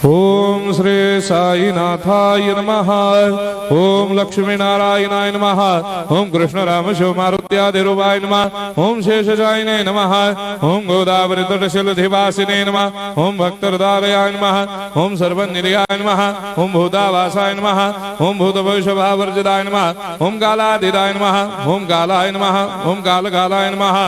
ओम श्री साईनाथाय नमः। ओम लक्ष्मी नारायणाय नमः। ओम कृष्ण राम शिव मारुत्यादिरूपाय नमः। ओम शेषजायिने नमः। ओम गोदावरी तटशिलधिवासिने नमः। ओम भक्तहृदयाय नमः। ओम सर्वनिलयाय नमः। ओम भूतावासाय नमः। ओम भूतभविष्यभावर्जिताय नमः। ओम कालाधीराय नमः। ओम कालाय नमः। ओम कालकालाय नमः।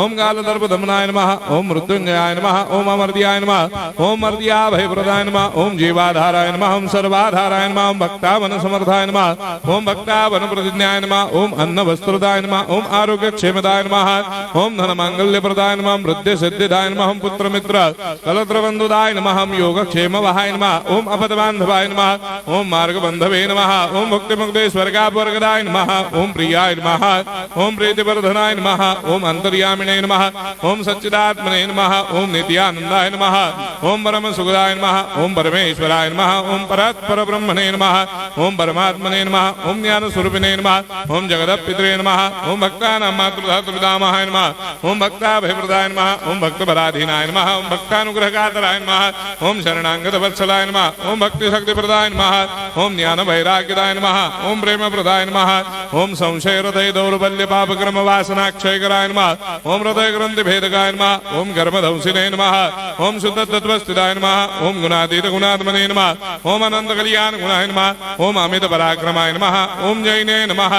ओम कालदर्पदमनाय नमः। ओम मृत्युंजयाय नमः। ओम अमर्त्याय नमः। ओम मर्त्याभयप्रदाय नमः। ओम जीवाधाराय नमः। ओम सर्वाधाराय नमः। ओम भक्तावन समर्थाय नमः। ओम भक्तावन प्रतिज्ञाय नमः। ओम अन्न वस्त्रदाय नमः। ओम आरोग्य क्षेमदाय नमः। ओम धन मांगल्य प्रदाय नमः। ओम वृद्धि सिद्धिदाय नमः। ओम पुत्र मित्र कलत्र बंधुदाय नमः। ओम योग क्षेम वहाय नमः। ओम अपद बांधवाय नमः। ओम मार्ग बंधवे नमः। ओम भक्ति मुक्ति स्वर्गापवर्गदाय नमः। ओम प्रियाय नमः। ओम प्रीतिवर्धनाय नमः। ओम अंतर्यामिने नमः। ओम सच्चिदात्मने नमः। ओम नित्यानंदाय नमः। ओम परम सुखदाय नमः। ओम परमेश्वराय नमः। ओम परात्पर ब्रह्मणे नमः। ओम परमात्मने नमः। ओम ज्ञान स्वरूपिणे नमः। ओम जगदपितरे नमः। ओम भक्तानां मातृधातुर्पितामहाय नमः। ओम भक्ताभयप्रदाय नमः। ओम भक्तपराधीनाय नमः। ओम भक्तानुग्रहकातराय नमः। ओम शरणागत वत्सलाय नमः। ओम भक्ति शक्ति प्रदाय नमः। ओम ज्ञान वैराग्यदाय नमः। ओम प्रेम प्रदाय नमः। ओम संशय हृदय दौर्बल्य पापक्रम वासना क्षयकराय नमः। ओम हृदय ग्रंथि भेदकाय नमः। ओम गर्भधंसिने नमः। ओम शुद्ध तत्वस्थिताय नमः। ओम गुणातीत गुणात्मने नमः। ओम अनंत कल्याण गुणाय नमः। ओम अमित पराक्रमाय नमः। ओम जैने नमः।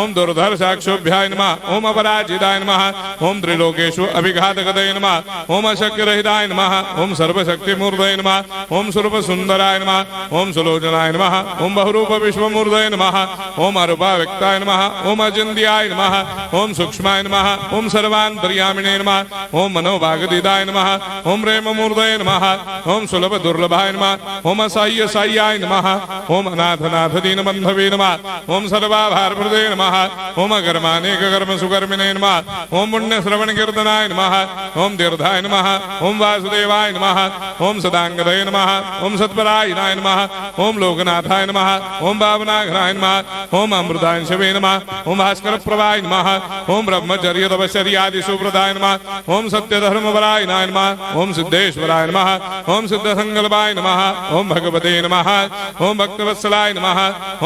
ओम दुर्धर्षाक्षोभ्याय नमः। ओम अपराजिताय नमः। ओम त्रिलोकेषु अभिघातगतये नमः। ओम अशक्यरहिताय नमः। ओम सर्वशक्तिमूर्तये नमः। ओम स्वरूप सुंदराय नमः। ओम सुलोचनाय नमः। ओम बहुरूप विश्वमूर्तये नमः। ओम अरूपाव्यक्ताय नमः। ओम अचिन्त्याय नमः। ओम सूक्ष्माय नमः। ओम सर्वान्तर्यामिने नमः। ओम मनोभागदिदाय नमः। ओम प्रेममूर्तये नमः। ओम सुलभ दुर्लभाय नमः। ओम असाह्य साह्याय नमः। ओम अनाथनाथ दीनबंधवे नमः। ओम सर्वाभारप्रदे नमः। ओम अकर्मानेक कर्म सुकर्मिणे नमः। ओम पुण्य श्रवण कीर्तनाय नमः। ओम तीर्थाय नमः। ओम वासुदेवाय नमः। ओम सदांगदये नमः। ओम सत्परायणाय नमः। ओम लोकनाथाय नमः। ओम भावनाघ्नाय नमः। ओम अमृताय शिवे नमः। ओम भास्कर प्रभाय नमः। ओम ब्रह्मचर्य तपश्चर्यादि सुप्रदाय नमः। ओम सत्य धर्मपरायणाय नमः। ओम सिद्धेश्वराय नमः। ओम सिद्ध संकल्पाय नमः। ओम भगवते नमः। ओम भक्तवत्सलाय नमः।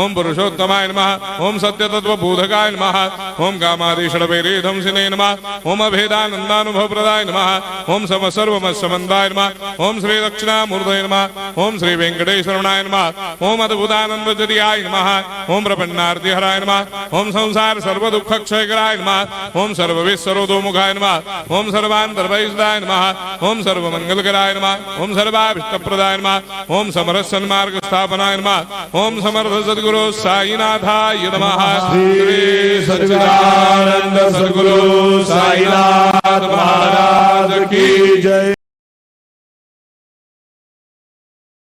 ओम पुरुषोत्तमाय नमः। ओम सत्य तत्व बोधकाय नमः। ओम कामादिषडवेरे धंसिने नमः। ओम अभेदानंदानुभव प्रदाय नमः। ओम सम सर्वमस्समन्दाय नमः। ओम श्री दक्षिणामूर्तये नमः। ओम श्री वेंकटेश्वरनाय नमः। ओम अद्भुतानंदचर्याय नमः। ओम प्रपन्नार्ति हराय नमः। ओम संसार सर्व दुख क्षयकराय नमः। ओम सर्वविश्वरोधोमुखाय नमः। ओम सर्वांतर्वैसदाय नमः। ओम सर्वमंगलकराय नमः। ओम सर्वाभिष्टप्रदाय नमः। ओम समरस सन्मार्ग स्थापनाय नमः। ओम समर्थ सद्गुरु साईनाथाय नमः। श्री सच्चिदानंद सद्गुरु साईनाथ महाराज की जय।